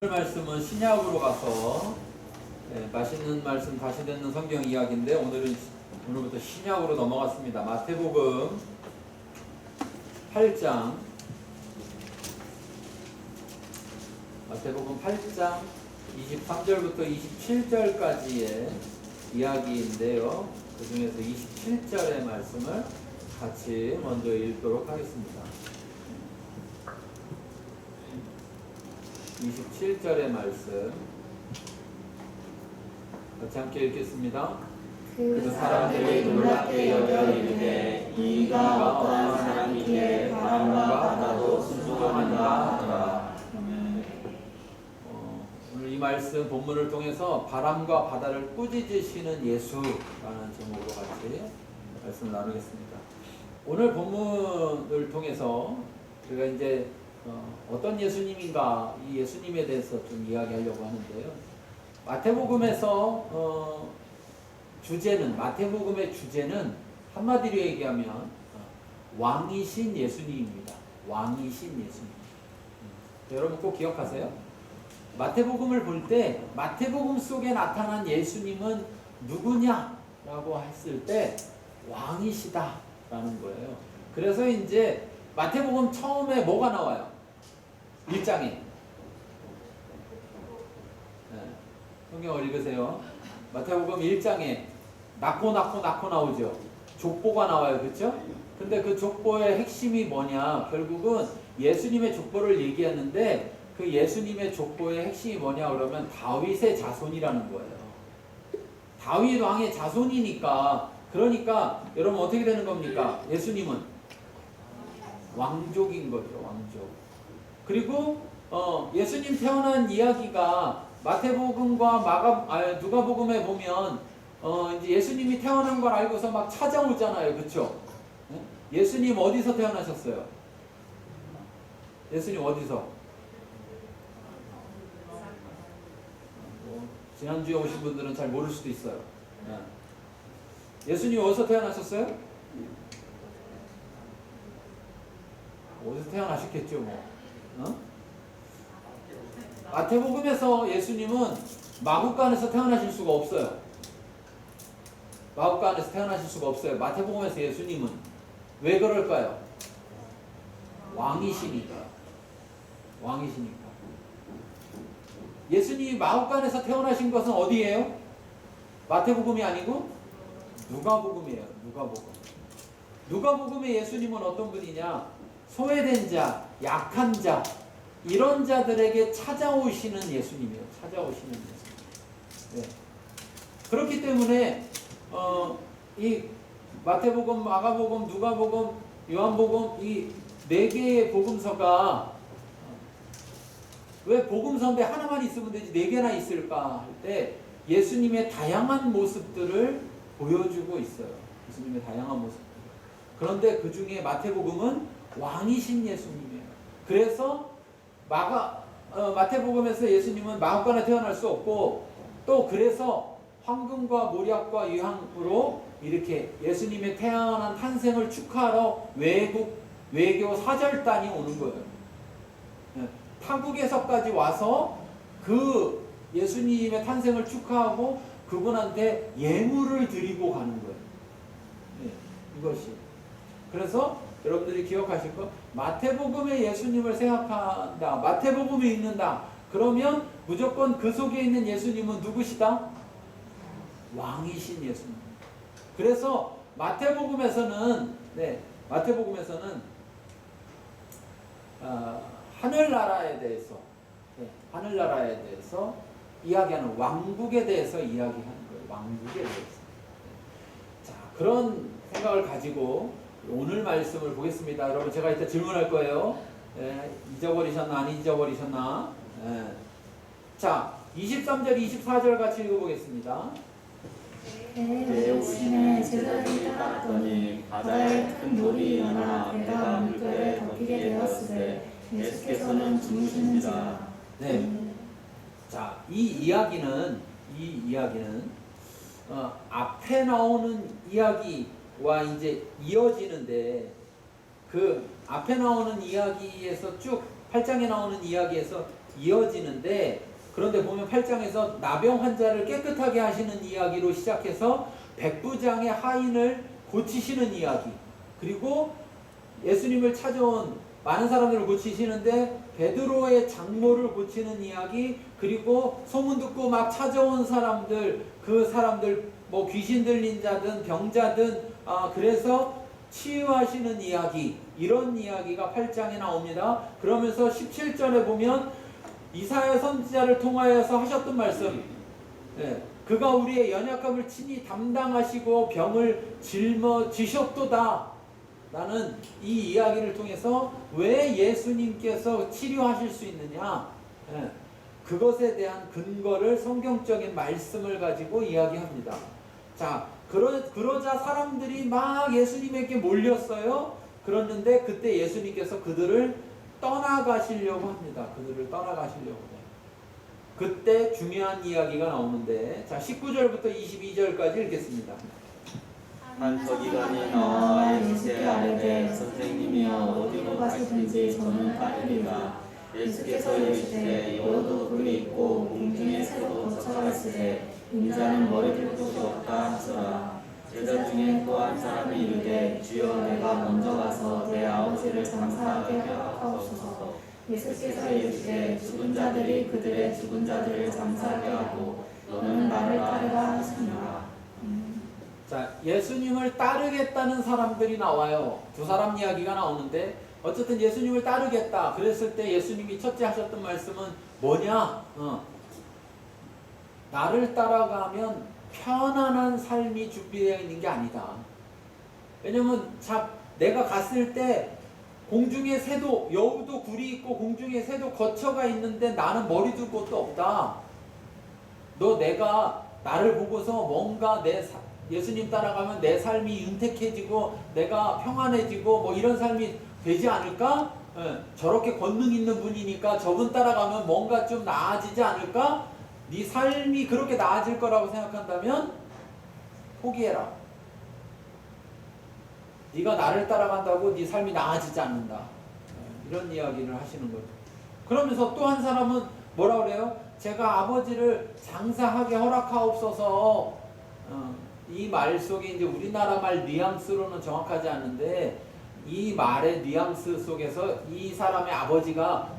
오늘 말씀은 신약으로 가서 맛있는 말씀 다시 듣는 성경 이야기인데 오늘부터 신약으로 넘어갔습니다. 마태복음 8장 23절부터 27절까지의 이야기인데요. 그 중에서 27절의 말씀을 같이 먼저 읽도록 하겠습니다. 27절의 말씀 같이 함께 읽겠습니다. 그 사람들이 놀랍게 여겨 이르되 이가 어떠한 사람이기에 바람과 바다도 순종하는가 하더라. 오늘 이 말씀 본문을 통해서 바람과 바다를 꾸짖으시는 예수라는 제목으로 같이 말씀을 나누겠습니다. 오늘 본문을 통해서 제가 이제 어떤 예수님인가 이 예수님에 대해서 좀 이야기하려고 하는데요. 마태복음의 주제는 한마디로 얘기하면 왕이신 예수님입니다. 왕이신 예수님. 여러분 꼭 기억하세요. 마태복음을 볼 때 마태복음 속에 나타난 예수님은 누구냐라고 했을 때 왕이시다라는 거예요. 그래서 이제 마태복음 처음에 뭐가 나와요? 1장에 성경을 읽으세요. 마태복음 1장에 낳고 나오죠. 족보가 나와요. 그렇죠? 근데 그 족보의 핵심이 뭐냐? 결국은 예수님의 족보를 얘기하는데 그 예수님의 족보의 핵심이 뭐냐 그러면 다윗의 자손이라는 거예요. 다윗 왕의 자손이니까 그러니까 여러분 어떻게 되는 겁니까? 예수님은 왕족인 거죠. 왕족. 그리고 예수님 태어난 이야기가 마태복음과 누가복음에 보면 이제 예수님이 태어난 걸 알고서 막 찾아오잖아요. 그렇죠? 예수님 어디서 태어나셨어요? 예수님 어디서? 지난주에 오신 분들은 잘 모를 수도 있어요. 예수님 어디서 태어나셨어요? 어디서 태어나셨겠죠, 뭐. 마태복음에서 예수님은 마구간에서 태어나실 수가 없어요. 마구간에서 태어나실 수가 없어요. 마태복음에서 예수님은 왜 그럴까요? 왕이시니까. 예수님이 마구간에서 태어나신 것은 어디예요? 마태복음이 아니고 누가복음이에요. 누가복음의 예수님은 어떤 분이냐? 소외된 자, 약한 자, 이런 자들에게 찾아오시는 예수님이에요. 네. 그렇기 때문에 이 마태복음, 마가복음, 누가복음, 요한복음 이 네 개의 복음서가 왜 복음서인데 하나만 있으면 되지 네 개나 있을까 할 때 예수님의 다양한 모습들을 보여주고 있어요. 예수님의 다양한 모습들. 그런데 그 중에 마태복음은 왕이신 예수님이에요. 그래서 마태복음에서 예수님은 마구간에 태어날 수 없고 또 그래서 황금과 모략과 유향으로 이렇게 예수님의 태어난 탄생을 축하하러 외교 사절단이 오는 거예요. 타국에서까지 와서 그 예수님의 탄생을 축하하고 그분한테 예물을 드리고 가는 거예요. 이것이. 그래서 여러분들이 기억하실 거 마태복음의 예수님을 생각한다. 마태복음에 있는다. 그러면 무조건 그 속에 있는 예수님은 누구시다? 왕이신 예수님. 그래서 마태복음에서는 하늘나라에 대해서 이야기하는 왕국에 대해서 이야기하는 거예요. 왕국에 대해서. 자, 그런 생각을 가지고 오늘 말씀을 보겠습니다. 여러분 제가 이따 질문할 거예요. 잊어버리셨나 안 잊어버리셨나? 자, 23절 24절 같이 읽어보겠습니다. 배에 오시매 제자들이 따랐더니 바다에 큰 돌이 일어나 배가 물결에 덮이게 되었으되 예수께서는 주무십니다. 네. 자, 이 이야기는 앞에 나오는 이야기와 이제 이어지는데 그 앞에 나오는 이야기에서 쭉 8장에 나오는 이야기에서 이어지는데, 그런데 보면 8장에서 나병 환자를 깨끗하게 하시는 이야기로 시작해서 백부장의 하인을 고치시는 이야기, 그리고 예수님을 찾아온 많은 사람들을 고치시는데 베드로의 장모를 고치는 이야기, 그리고 소문 듣고 막 찾아온 사람들, 그 사람들 뭐 귀신 들린 자든 병자든 그래서 치유하시는 이야기, 이런 이야기가 8장에 나옵니다. 그러면서 17절에 보면 이사야 선지자를 통하여서 하셨던 말씀, 그가 우리의 연약함을 친히 담당하시고 병을 짊어지셨도다 라는 이 이야기를 통해서 왜 예수님께서 치료하실 수 있느냐, 그것에 대한 근거를 성경적인 말씀을 가지고 이야기합니다. 자, 그러자 사람들이 막 예수님에게 몰렸어요. 그랬는데 그때 예수님께서 그들을 떠나가시려고 합니다. 그들을 떠나가시려고 해요. 그때 중요한 이야기가 나오는데, 자, 19절부터 22절까지 읽겠습니다. 한 서기관이 나와 예수께 아뢰되 선생님이여 어디로 가시든지 저는 따르리라. 예수께서 이르시되 여도 굴이 있고 공중에 새도 거처가 있으되 인자는 머리 둘 곳이 없다 하시라. 제자 중에 또 한 사람이 이르되 주여 내가 먼저 가서 내 아버지를 장사하게 허락하옵소서. 예수께서 이르시되 죽은 자들이 그들의 죽은 자들을 장사하게 하고 너는 나를 따르라 하시니라. 자, 예수님을 따르겠다는 사람들이 나와요. 두 사람 이야기가 나오는데, 어쨌든 예수님을 따르겠다 그랬을 때 예수님이 첫째 하셨던 말씀은 뭐냐? 나를 따라가면 편안한 삶이 준비되어 있는 게 아니다. 왜냐면 내가 갔을 때 공중에 새도, 여우도 굴이 있고 공중에 새도 거처가 있는데 나는 머리 둘 곳도 없다. 내가 나를 보고서 뭔가 예수님 따라가면 내 삶이 윤택해지고 내가 평안해지고 뭐 이런 삶이 되지 않을까? 저렇게 권능 있는 분이니까 저분 따라가면 뭔가 좀 나아지지 않을까? 네 삶이 그렇게 나아질 거라고 생각한다면 포기해라. 네가 나를 따라간다고 네 삶이 나아지지 않는다. 이런 이야기를 하시는 거죠. 그러면서 또 한 사람은 뭐라 그래요? 제가 아버지를 장사하게 허락하옵소서. 이 말 속에 이제 우리나라 말 뉘앙스로는 정확하지 않은데 이 말의 뉘앙스 속에서 이 사람의 아버지가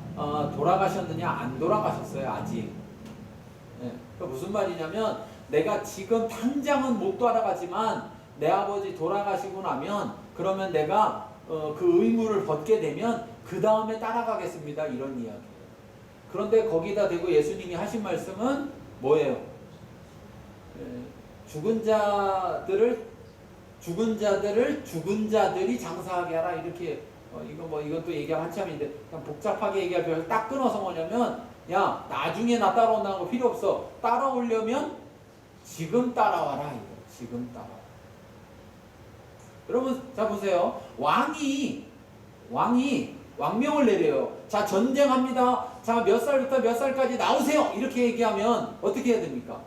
돌아가셨느냐 안 돌아가셨어요 아직. 그 무슨 말이냐면 내가 지금 당장은 못 돌아가지만 내 아버지 돌아가시고 나면 그러면 내가 그 의무를 벗게 되면 그 다음에 따라가겠습니다, 이런 이야기예요. 그런데 거기다 대고 예수님이 하신 말씀은 뭐예요? 죽은 자들을 죽은 자들이 장사하게 하라, 이렇게. 이것도 얘기하면 한참인데 그냥 복잡하게 얘기할 필요 없어. 딱 끊어서 뭐냐면, 야, 나중에 나 따라온다는 거 필요 없어. 따라오려면 지금 따라와라, 이거. 지금 따라와. 여러분, 자 보세요. 왕이 왕명을 내려요. 자, 전쟁합니다. 자, 몇 살부터 몇 살까지 나오세요. 이렇게 얘기하면 어떻게 해야 됩니까?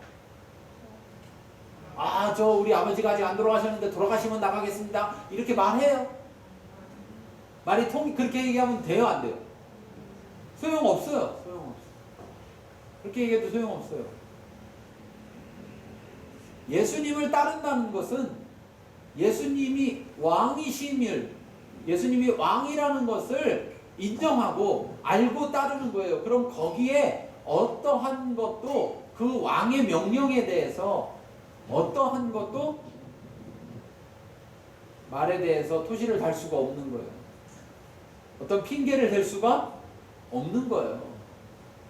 우리 아버지가 아직 안 돌아가셨는데 돌아가시면 나가겠습니다, 이렇게 말해요. 그렇게 얘기하면 돼요, 안 돼요? 소용없어요. 그렇게 얘기해도 소용없어요. 예수님을 따른다는 것은 예수님이 예수님이 왕이라는 것을 인정하고 알고 따르는 거예요. 그럼 거기에 어떠한 것도 그 왕의 명령에 대해서 어떠한 것도 말에 대해서 토시를 달 수가 없는 거예요. 어떤 핑계를 댈 수가 없는 거예요.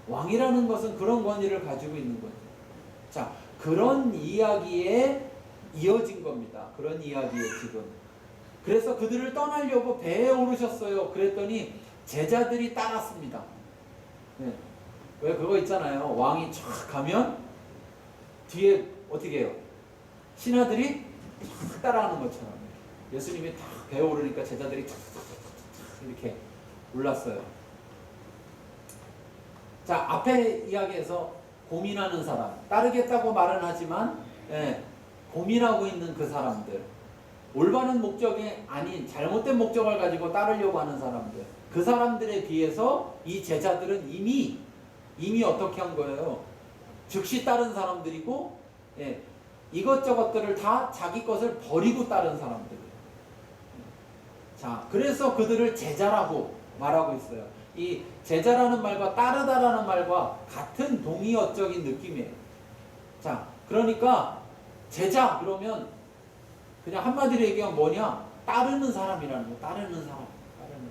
왕이라는 것은 그런 권위를 가지고 있는 거죠. 자, 그런 이야기에 이어진 겁니다. 그런 이야기에 지금. 그래서 그들을 떠나려고 배에 오르셨어요. 그랬더니 제자들이 따랐습니다. 왜 그거 있잖아요. 왕이 촥 가면 뒤에 어떻게 해요? 신하들이 촥 따라하는 것처럼. 예수님이 탁 배에 오르니까 제자들이 촥 이렇게 올랐어요. 자, 앞에 이야기에서 고민하는 사람, 따르겠다고 말은 하지만 고민하고 있는 그 사람들, 올바른 목적이 아닌 잘못된 목적을 가지고 따르려고 하는 사람들, 그 사람들에 비해서 이 제자들은 이미 이미 어떻게 한 거예요? 즉시 따른 사람들이고, 예, 이것저것들을 다 자기 것을 버리고 따른 사람들이에요. 자, 그래서 그들을 제자라고 말하고 있어요. 이 제자라는 말과 따르다라는 말과 같은 동의어적인 느낌이에요. 자, 그러니까 제자 그러면 그냥 한마디로 얘기하면 뭐냐? 따르는 사람이라는 거. 따르는 사람. 따르는.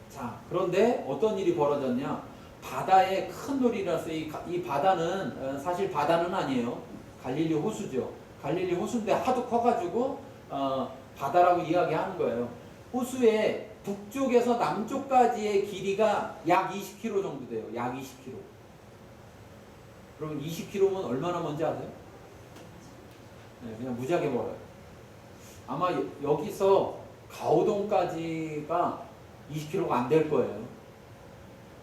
자, 그런데 어떤 일이 벌어졌냐? 바다에 큰 돌이 일어났어요. 이 바다는 사실 바다는 아니에요. 갈릴리 호수죠. 갈릴리 호수인데 하도 커가지고 바다라고 이야기하는 거예요. 호수의 북쪽에서 남쪽까지의 길이가 약 20km 정도 돼요. 약 20km. 그럼 20km면 얼마나 먼지 아세요? 네, 그냥 무지하게 멀어요. 아마 여기서 가오동까지가 20km가 안 될 거예요.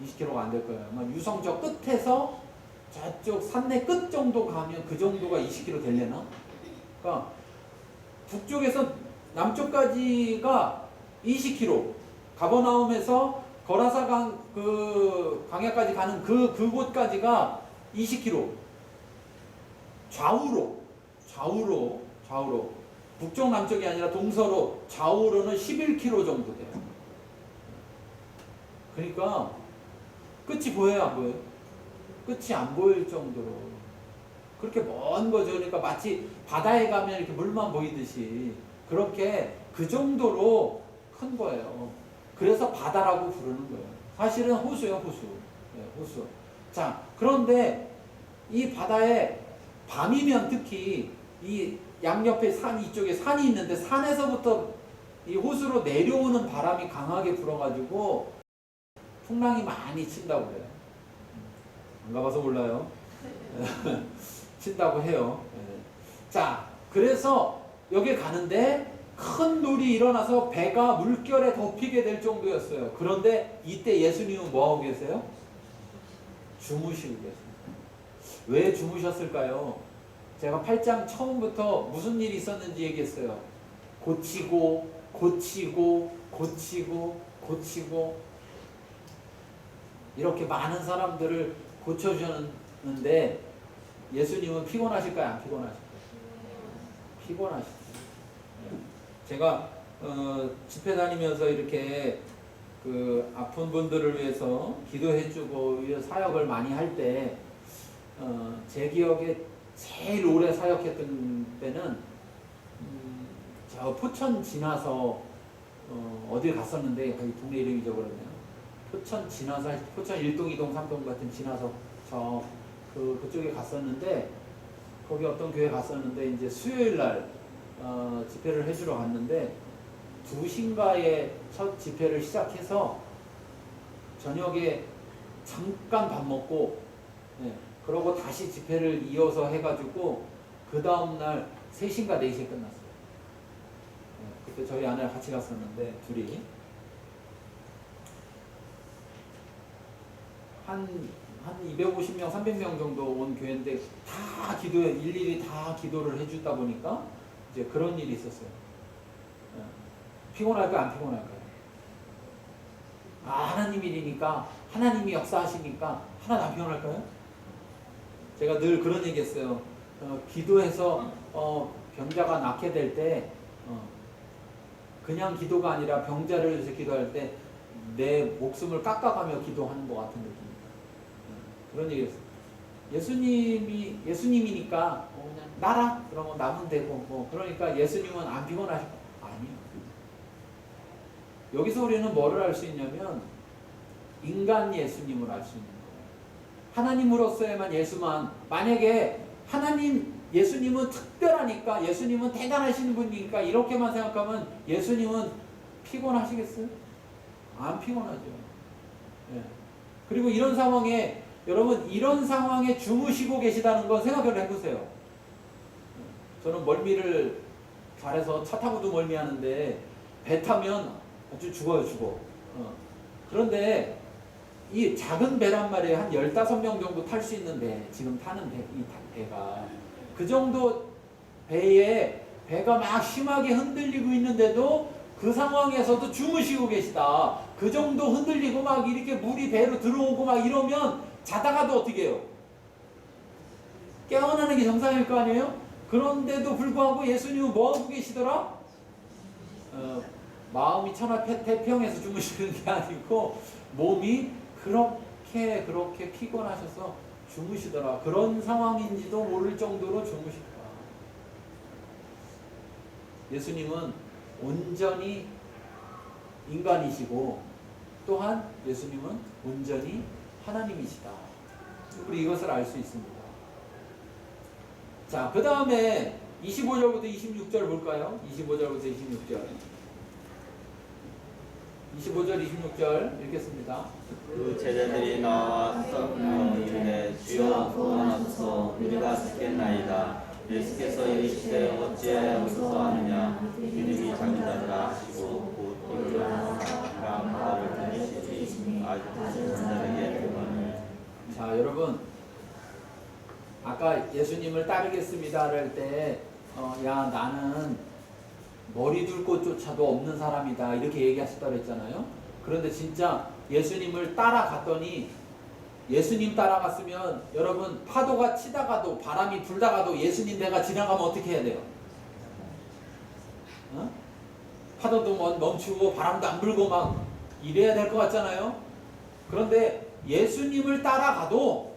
20km가 안 될 거예요. 아마 유성 저 끝에서 저쪽 산내 끝 정도 가면 그 정도가 20km 되려나? 그러니까 북쪽에서 남쪽까지가 20km. 가버나움에서 거라사 그 강야까지 가는 그곳까지가 20km. 좌우로. 북쪽 남쪽이 아니라 동서로 좌우로는 11km 정도 돼요. 그러니까 끝이 보여요, 안 보여요? 끝이 안 보일 정도로 그렇게 먼 거죠. 그러니까 마치 바다에 가면 이렇게 물만 보이듯이 그렇게 그 정도로 큰 거예요. 그래서 바다라고 부르는 거예요. 사실은 호수예요, 호수. 네, 호수. 자, 그런데 이 바다에 밤이면 특히 이 양옆에 산 이쪽에 산이 있는데 산에서부터 이 호수로 내려오는 바람이 강하게 불어가지고 풍랑이 많이 친다고 그래요. 안 가봐서 몰라요. 친다고 해요. 자, 그래서 여기 가는데 큰 돌이 일어나서 배가 물결에 덮이게 될 정도였어요. 그런데 이때 예수님은 뭐하고 계세요? 주무시고 계세요. 왜 주무셨을까요? 제가 8장 처음부터 무슨 일이 있었는지 얘기했어요. 고치고 이렇게 많은 사람들을 고쳐주셨는데 예수님은 피곤하실까요? 안 피곤하실까요? 피곤하시죠. 제가 집회 다니면서 이렇게 그 아픈 분들을 위해서 기도해주고 사역을 많이 할 때 제 기억에 제일 오래 사역했던 때는 저 포천 지나서 어딜 갔었는데 거기 동네 이름 잊어버렸네요. 포천 지나서 포천 1동, 2동, 3동 같은 지나서 그쪽에 갔었는데 거기 어떤 교회 갔었는데 이제 수요일 날 집회를 해주러 갔는데 2시인가에 첫 집회를 시작해서 저녁에 잠깐 밥 먹고 그러고 다시 집회를 이어서 해가지고 그 다음날 3시인가 4시에 끝났어요. 그때 저희 아내랑 같이 갔었는데 둘이 한 250명, 300명 정도 온 교회인데 다 일일이 다 기도를 해주다 보니까 이제 그런 일이 있었어요. 피곤할까요? 안 피곤할까요? 하나님 일이니까, 하나님이 역사하시니까 하나도 안 피곤할까요? 제가 늘 그런 얘기 했어요. 기도해서 병자가 낫게 될 때 그냥 기도가 아니라 병자를 위해서 기도할 때 내 목숨을 깎아가며 기도하는 것 같은 느낌입니다. 그런 얘기 했어요. 예수님이니까 그냥 나라 그러면 나면 되고 그러니까 예수님은 안 피곤하실 거 아니에요. 여기서 우리는 뭐를 알 수 있냐면 인간 예수님을 알 수 있는 거예요. 하나님으로서의만 예수만 만약에 예수님은 특별하니까 예수님은 대단하신 분이니까 이렇게만 생각하면 예수님은 피곤하시겠어요? 안 피곤하죠. 네. 그리고 이런 상황에 여러분 이런 상황에 주무시고 계시다는 건 생각을 해보세요. 저는 멀미를 잘해서 차 타고도 멀미하는데 배 타면 아주 죽어요. 그런데 이 작은 배란 말이에요. 한 15명 정도 탈 수 있는 배, 지금 타는 이 배가 그 정도 배에 배가 막 심하게 흔들리고 있는데도 그 상황에서도 주무시고 계시다. 그 정도 흔들리고 막 이렇게 물이 배로 들어오고 막 이러면 자다가도 어떻게 해요? 깨어나는 게 정상일 거 아니에요? 그런데도 불구하고 예수님은 뭐 하고 계시더라? 마음이 천하태평해서 주무시는 게 아니고 몸이 그렇게 피곤하셔서 주무시더라. 그런 상황인지도 모를 정도로 주무시더라. 예수님은 온전히 인간이시고 또한 예수님은 온전히 하나님이시다. 우리 이것을 알 수 있습니다. 자, 그 다음에 25절부터 26절 볼까요? 25절부터 26절. 25절, 26절 읽겠습니다. 그 제자들이 나와 서서 이르되 주여 구원하소서 우리가 죽겠나이다. 예수께서 이르시되 어찌하여 무서워하느냐 믿음이 작은자들아 하시고 곧 일어나사 바다를 들이시니 아주 큰 자들에게 그만을. 자, 여러분, 아까 예수님을 따르겠습니다 할 때 야, 나는 머리 둘 곳조차도 없는 사람이다 이렇게 얘기하셨다고 했잖아요. 그런데 진짜 예수님을 따라갔더니, 예수님 따라갔으면 여러분 파도가 치다가도 바람이 불다가도 예수님 내가 지나가면 어떻게 해야 돼요? 파도도 멈추고 바람도 안 불고 막 이래야 될 것 같잖아요. 그런데 예수님을 따라가도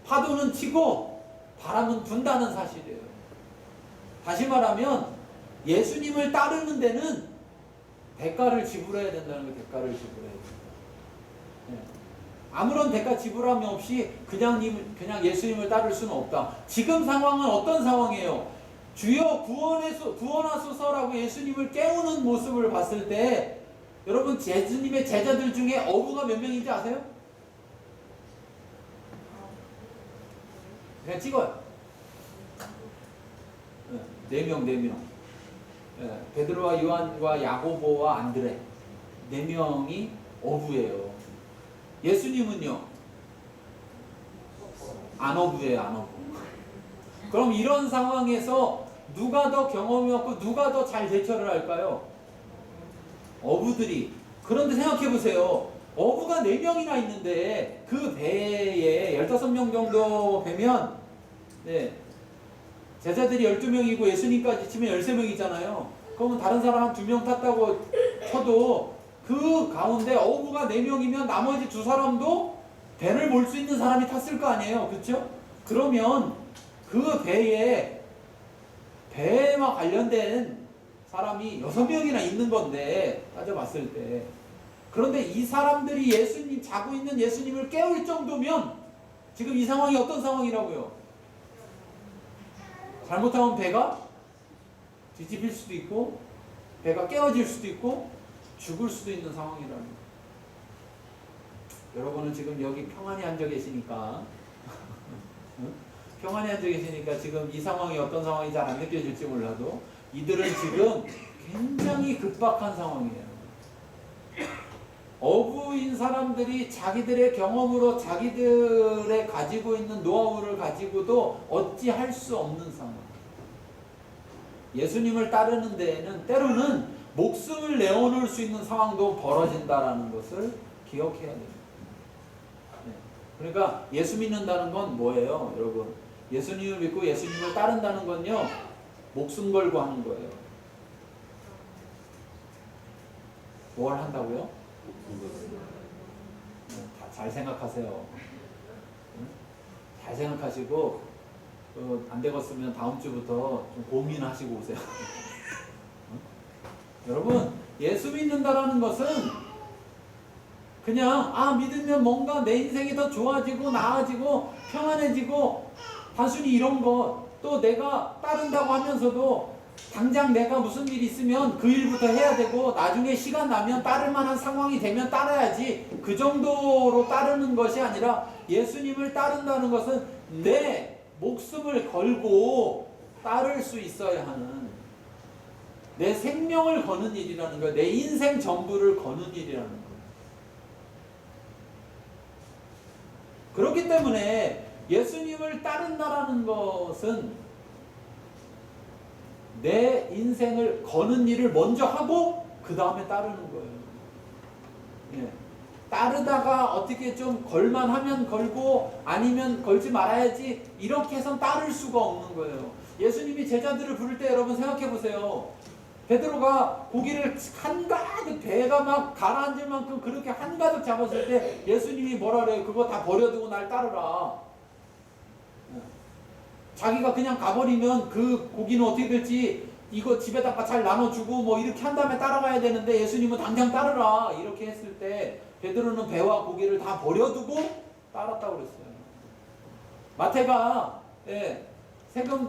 파도는 치고 바람은 분다는 사실이에요. 다시 말하면 예수님을 따르는 데는 대가를 지불해야 된다는 거예요. 대가를 지불해야 돼요. 네. 아무런 대가 지불함이 없이 그냥 예수님을 따를 수는 없다. 지금 상황은 어떤 상황이에요? 주여 구원하소서라고 예수님을 깨우는 모습을 봤을 때 여러분 예수님의 제자들 중에 어부가 몇 명인지 아세요? 그냥 찍어요. 4명. 베드로와 요한과 야고보와 안드레 4명이 어부예요. 예수님은요? 안 어부예요. 안 어부. 그럼 이런 상황에서 누가 더 경험이 없고 누가 더 잘 대처를 할까요? 어부들이. 그런데 생각해보세요. 어부가 4명이나 있는데 그 배에 15명 정도 배면 제자들이 12명이고 예수님까지 치면 13명이잖아요. 그러면 다른 사람 한 2명 탔다고 쳐도 그 가운데 어부가 4명이면 나머지 2사람도 배를 몰 수 있는 사람이 탔을 거 아니에요. 그렇죠? 그러면 그 배에 관련된 사람이 6명이나 있는 건데 따져봤을 때, 그런데 이 사람들이 자고 있는 예수님을 깨울 정도면 지금 이 상황이 어떤 상황이라고요? 잘못하면 배가 뒤집힐 수도 있고 배가 깨어질 수도 있고 죽을 수도 있는 상황이라는 거예요. 여러분은 지금 여기 평안히 앉아 계시니까 평안히 앉아 계시니까 지금 이 상황이 어떤 상황인지 잘 안 느껴질지 몰라도 이들은 지금 굉장히 급박한 상황이에요. 어부인 사람들이 자기들의 경험으로 자기들의 가지고 있는 노하우를 가지고도 어찌할 수 없는 상황. 예수님을 따르는 데에는 때로는 목숨을 내어놓을 수 있는 상황도 벌어진다라는 것을 기억해야 됩니다. 그러니까 예수 믿는다는 건 뭐예요, 여러분? 예수님을 믿고 예수님을 따른다는 건요, 목숨 걸고 하는 거예요. 뭘 한다고요? 잘 생각하세요. 잘 생각하시고 안 되겠으면 다음 주부터 좀 고민하시고 오세요. 여러분, 예수 믿는다라는 것은 그냥 믿으면 뭔가 내 인생이 더 좋아지고 나아지고 평안해지고 단순히 이런 것, 또 내가 따른다고 하면서도 당장 내가 무슨 일이 있으면 그 일부터 해야 되고 나중에 시간 나면 따를 만한 상황이 되면 따라야지, 그 정도로 따르는 것이 아니라 예수님을 따른다는 것은 내 목숨을 걸고 따를 수 있어야 하는, 내 생명을 거는 일이라는 거예요. 내 인생 전부를 거는 일이라는 거예요. 그렇기 때문에 예수님을 따른다라는 것은 내 인생을 거는 일을 먼저 하고 그 다음에 따르는 거예요. 예. 따르다가 어떻게 좀 걸만하면 걸고 아니면 걸지 말아야지 이렇게 해선 따를 수가 없는 거예요. 예수님이 제자들을 부를 때 여러분 생각해 보세요. 베드로가 고기를 한가득 배가 막 가라앉을 만큼 그렇게 한가득 잡았을 때 예수님이 뭐라 그래요? 그거 다 버려두고 날 따르라. 자기가 그냥 가버리면 그 고기는 어떻게 될지 이거 집에다가 잘 나눠주고 뭐 이렇게 한 다음에 따라가야 되는데 예수님은 당장 따르라 이렇게 했을 때 베드로는 배와 고기를 다 버려두고 따랐다고 그랬어요. 마태가 세금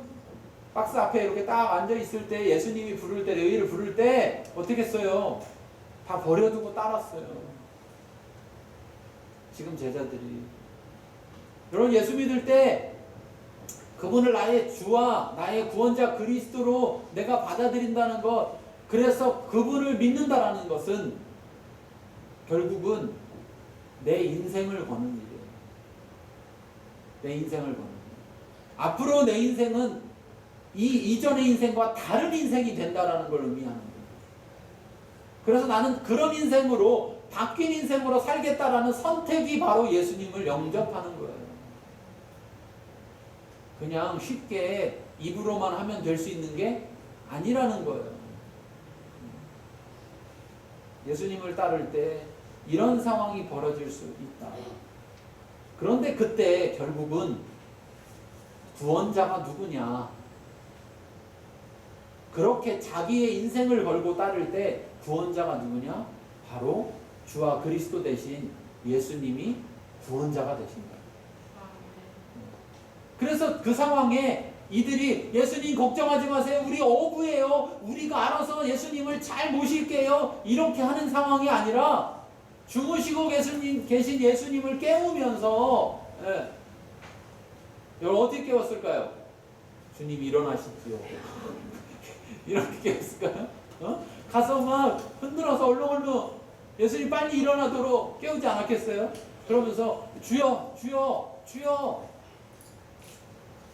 박스 앞에 이렇게 딱 앉아 있을 때 예수님이 부를 때 레위를 부를 때 어떻게 했어요? 다 버려두고 따랐어요. 지금 제자들이 여러분 예수 믿을 때 그분을 나의 주와 나의 구원자 그리스도로 내가 받아들인다는 것, 그래서 그분을 믿는다라는 것은 결국은 내 인생을 거는 일이에요. 내 인생을 거는 일. 앞으로 내 인생은 이전의 인생과 다른 인생이 된다라는 걸 의미하는 거예요. 그래서 나는 그런 인생으로 바뀐 인생으로 살겠다라는 선택이 바로 예수님을 영접하는 거예요. 그냥 쉽게 입으로만 하면 될 수 있는 게 아니라는 거예요. 예수님을 따를 때 이런 상황이 벌어질 수 있다. 그런데 그때 결국은 구원자가 누구냐? 그렇게 자기의 인생을 걸고 따를 때 구원자가 누구냐? 바로 주와 그리스도 대신 예수님이 구원자가 되신 거예요. 그래서 그 상황에 이들이 예수님 걱정하지 마세요. 우리 어부예요. 우리가 알아서 예수님을 잘 모실게요. 이렇게 하는 상황이 아니라 주무시고 계신 예수님을 깨우면서 여러분 어떻게 깨웠을까요? 주님 일어나시지요. 이렇게 깨웠을까요? 가서 막 흔들어서 얼렁얼렁 예수님 빨리 일어나도록 깨우지 않았겠어요? 그러면서 주여 주여 주여.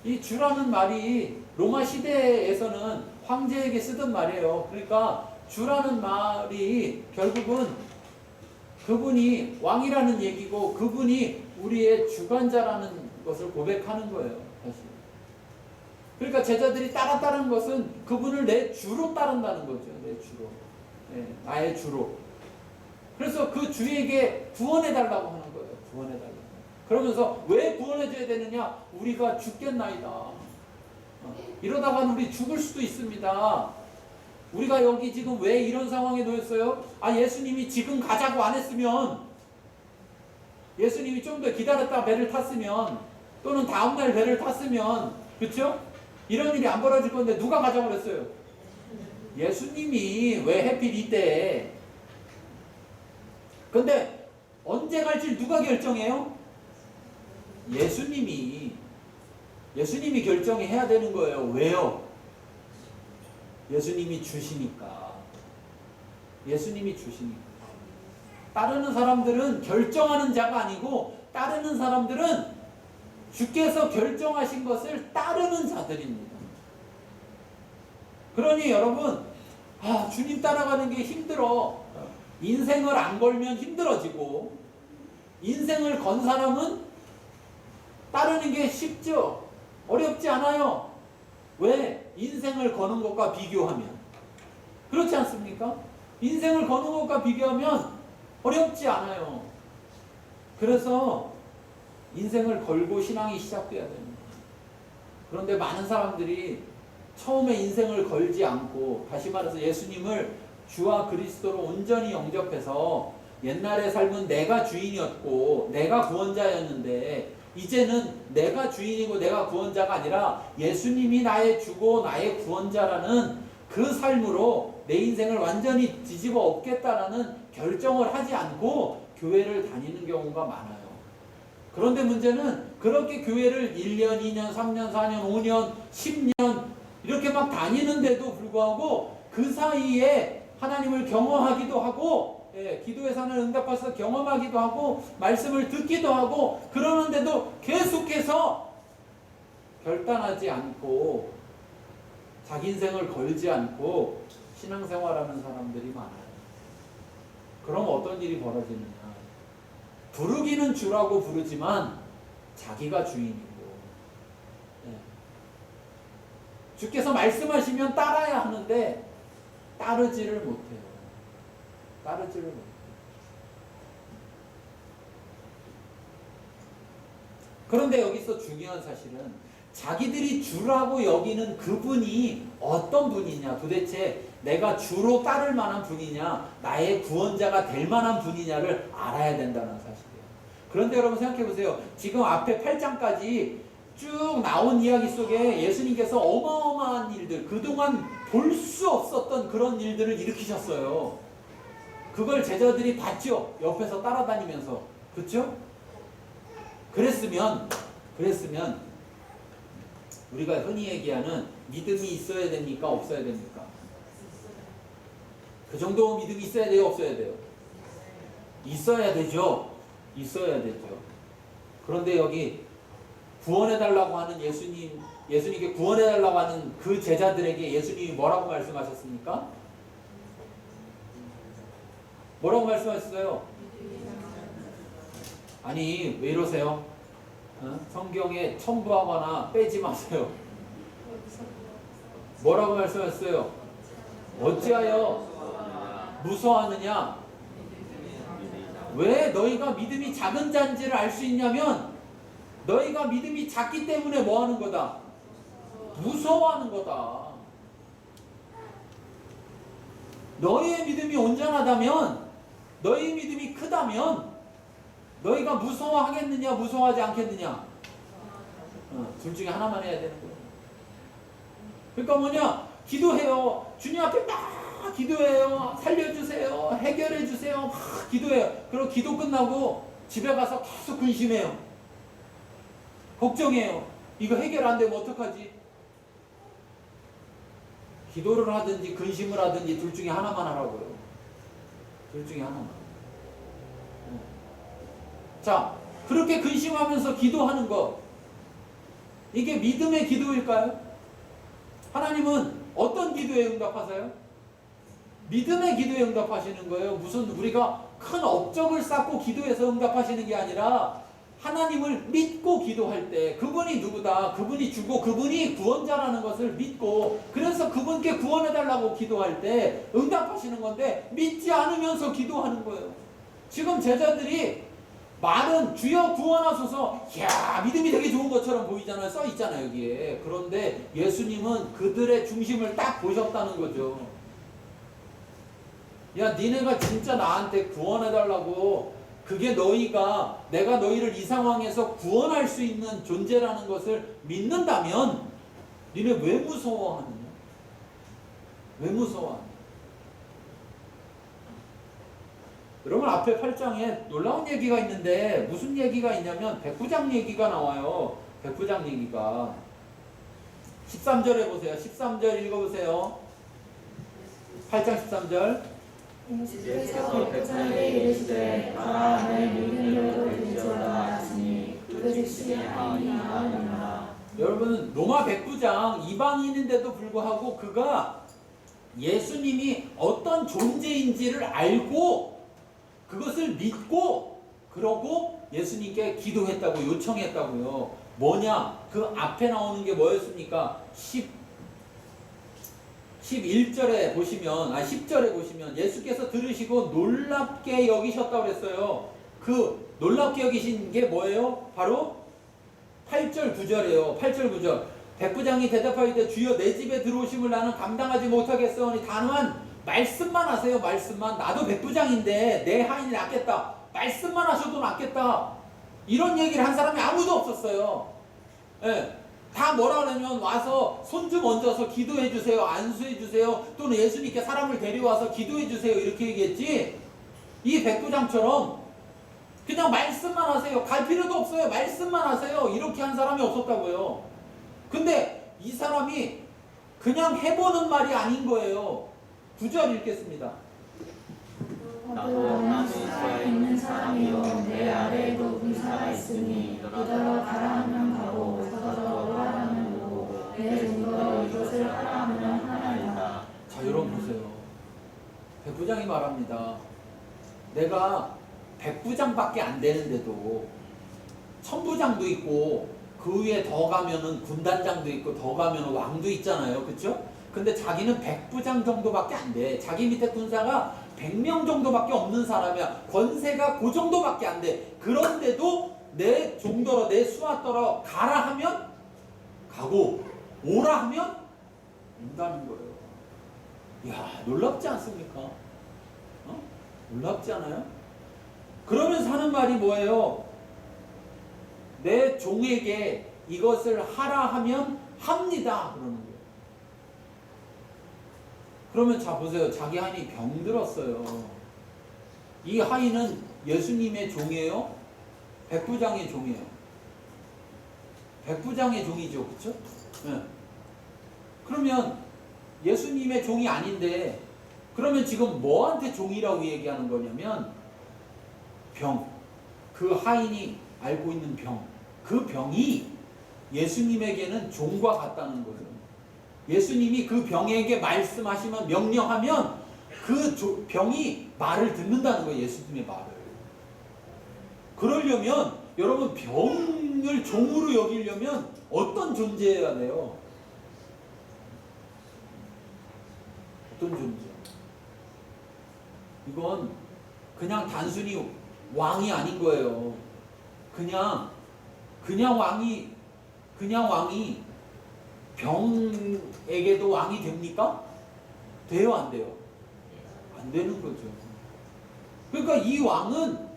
이 주라는 말이 로마 시대에서는 황제에게 쓰던 말이에요. 그러니까 주라는 말이 결국은 그분이 왕이라는 얘기고 그분이 우리의 주관자라는 것을 고백하는 거예요. 사실. 그러니까 제자들이 따랐다는 것은 그분을 내 주로 따른다는 거죠. 내 주로. 나의 주로. 그래서 그 주에게 구원해달라고 하는 거예요. 구원해달라고. 그러면서 왜 구원해줘야 되느냐? 우리가 죽겠나이다. 이러다가는 우리 죽을 수도 있습니다. 우리가 여기 지금 왜 이런 상황에 놓였어요? 예수님이 지금 가자고 안 했으면, 예수님이 좀 더 기다렸다 배를 탔으면, 또는 다음날 배를 탔으면, 그쵸? 이런 일이 안 벌어질 건데 누가 가자고 그랬어요? 예수님이 왜 하필 이때? 근데 언제 갈지 누가 결정해요? 예수님이 결정해야 되는 거예요. 왜요? 예수님이 주시니까. 예수님이 주시니까. 따르는 사람들은 결정하는 자가 아니고 따르는 사람들은 주께서 결정하신 것을 따르는 자들입니다. 그러니 여러분, 주님 따라가는 게 힘들어. 인생을 안 걸면 힘들어지고 인생을 건 사람은 따르는 게 쉽죠? 어렵지 않아요. 왜? 인생을 거는 것과 비교하면. 그렇지 않습니까? 인생을 거는 것과 비교하면 어렵지 않아요. 그래서 인생을 걸고 신앙이 시작돼야 됩니다. 그런데 많은 사람들이 처음에 인생을 걸지 않고, 다시 말해서 예수님을 주와 그리스도로 온전히 영접해서 옛날의 삶은 내가 주인이었고 내가 구원자였는데 이제는 내가 주인이고 내가 구원자가 아니라 예수님이 나의 주고 나의 구원자라는 그 삶으로 내 인생을 완전히 뒤집어 엎겠다라는 결정을 하지 않고 교회를 다니는 경우가 많아요. 그런데 문제는 그렇게 교회를 1년, 2년, 3년, 4년, 5년, 10년 이렇게 막 다니는데도 불구하고 그 사이에 하나님을 경험하기도 하고 기도의 산을 응답하셔서 경험하기도 하고 말씀을 듣기도 하고 그러는데도 계속해서 결단하지 않고 자기 인생을 걸지 않고 신앙생활하는 사람들이 많아요. 그럼 어떤 일이 벌어지느냐? 부르기는 주라고 부르지만 자기가 주인이고, 예. 주께서 말씀하시면 따라야 하는데 따르지를 못해요. 따르지를 못해요. 그런데 여기서 중요한 사실은 자기들이 주라고 여기는 그분이 어떤 분이냐, 도대체 내가 주로 따를 만한 분이냐, 나의 구원자가 될 만한 분이냐를 알아야 된다는 사실이에요. 그런데 여러분 생각해 보세요. 지금 앞에 8장까지 쭉 나온 이야기 속에 예수님께서 어마어마한 일들, 그동안 볼 수 없었던 그런 일들을 일으키셨어요. 그걸 제자들이 봤죠. 옆에서 따라다니면서. 그렇죠? 그랬으면 우리가 흔히 얘기하는 믿음이 있어야 됩니까? 없어야 됩니까? 그 정도 믿음이 있어야 돼요? 없어야 돼요? 있어야 되죠. 있어야 되죠. 그런데 여기 구원해달라고 하는 예수님께 구원해달라고 하는 그 제자들에게 예수님이 뭐라고 말씀하셨습니까? 뭐라고 말씀하셨어요? 아니, 왜 이러세요? 성경에 첨부하거나 빼지 마세요. 뭐라고 말씀하셨어요? 어찌하여 무서워하느냐? 왜 너희가 믿음이 작은 자인지를 알 수 있냐면 너희가 믿음이 작기 때문에 뭐 하는 거다? 무서워하는 거다. 너희의 믿음이 온전하다면, 너희의 믿음이 크다면 너희가 무서워하겠느냐, 무서워하지 않겠느냐? 둘 중에 하나만 해야 되는 거예요. 그러니까 뭐냐? 기도해요. 주님 앞에 막 기도해요. 살려주세요. 해결해주세요. 막 기도해요. 그리고 기도 끝나고 집에 가서 계속 근심해요. 걱정해요. 이거 해결 안 되면 어떡하지? 기도를 하든지 근심을 하든지 둘 중에 하나만 하라고요. 둘 중에 하나만. 자, 그렇게 근심하면서 기도하는 것, 이게 믿음의 기도일까요? 하나님은 어떤 기도에 응답하세요? 믿음의 기도에 응답하시는 거예요. 무슨 우리가 큰 업적을 쌓고 기도해서 응답하시는 게 아니라 하나님을 믿고 기도할 때 그분이 누구다, 그분이 주고 그분이 구원자라는 것을 믿고, 그래서 그분께 구원해달라고 기도할 때 응답하시는 건데 믿지 않으면서 기도하는 거예요. 지금 제자들이 말은 주여 구원하소서, 이야 믿음이 되게 좋은 것처럼 보이잖아요. 써 있잖아요 여기에. 그런데 예수님은 그들의 중심을 딱 보셨다는 거죠. 야 니네가 진짜 나한테 구원해달라고, 그게 너희가 내가 너희를 이 상황에서 구원할 수 있는 존재라는 것을 믿는다면 니네 왜 무서워하느냐? 왜 무서워하느냐? 여러분 앞에 8장에 놀라운 얘기가 있는데 무슨 얘기가 있냐면 백부장 얘기가 나와요. 백부장 얘기가 13절에 보세요. 13절 읽어보세요. 8장 13절. 예수께서 백부장에게 이르시되 가라 내 믿음대로 될지어다 하시니 그 즉시 마음이 나으니라. 여러분 로마 백부장 이방인인데도 불구하고 그가 예수님이 어떤 존재인지를 알고 그것을 믿고 그러고 예수님께 기도했다고, 요청했다고요. 뭐냐? 그 앞에 나오는 게 뭐였습니까? 11절에 보시면, 10절에 보시면 예수께서 들으시고 놀랍게 여기셨다고 그랬어요. 그 놀랍게 여기신 게 뭐예요? 바로 8절 9절이에요. 8절 9절. 백부장이 대답하기를 주여 내 집에 들어오심을 나는 감당하지 못하겠사오니 단만 말씀만 하세요. 말씀만. 나도 백부장인데 내 하인이 낫겠다. 말씀만 하셔도 낫겠다. 이런 얘기를 한 사람이 아무도 없었어요. 예. 다 뭐라 그러면 와서 손 좀 얹어서 기도해 주세요. 안수해 주세요. 또는 예수님께 사람을 데려와서 기도해 주세요. 이렇게 얘기했지. 이 백부장처럼 그냥 말씀만 하세요. 갈 필요도 없어요. 말씀만 하세요. 이렇게 한 사람이 없었다고요. 근데 이 사람이 그냥 해보는 말이 아닌 거예요. 9절 읽겠습니다. 나도 남의 자에 있는 사람이요 내 아래에도 군사가 있으니 너더러 가라 하면 가고 저더러 오라 하면 오고 내 종도 이것을 하라 하면 하나이다. 자 여러분 보세요. 백부장이 말합니다. 내가 백부장밖에 안 되는데도 천부장도 있고 그 위에 더 가면은 군단장도 있고 더 가면은 왕도 있잖아요. 그쵸? 근데 자기는 백부장 정도밖에 안 돼. 자기 밑에 군사가 100명 정도밖에 없는 사람이야. 권세가 그 정도밖에 안 돼. 그런데도 내 종더러 내 수하더러 가라 하면 가고 오라 하면 온다는 거예요. 이야, 놀랍지 않습니까? 어? 놀랍지 않아요? 그러면서 하는 말이 뭐예요? 내 종에게 이것을 하라 하면 합니다. 그러는 거예요. 그러면 자 보세요. 자기 하인이 병들었어요. 이 하인은 예수님의 종이에요? 백부장의 종이에요? 백부장의 종이죠. 그쵸? 네. 그러면 예수님의 종이 아닌데 그러면 지금 뭐한테 종이라고 얘기하는 거냐면 병. 그 하인이 알고 있는 병. 그 병이 예수님에게는 종과 같다는 거예요. 예수님이 그 병에게 말씀하시면 명령하면 그 병이 말을 듣는다는 거예요. 예수님의 말을. 그러려면 여러분 병을 종으로 여기려면 어떤 존재여야 돼요? 어떤 존재? 이건 그냥 단순히 왕이 아닌 거예요. 그냥 왕이 병에게도 왕이 됩니까? 돼요, 안 돼요? 안 되는 거죠. 그러니까 이 왕은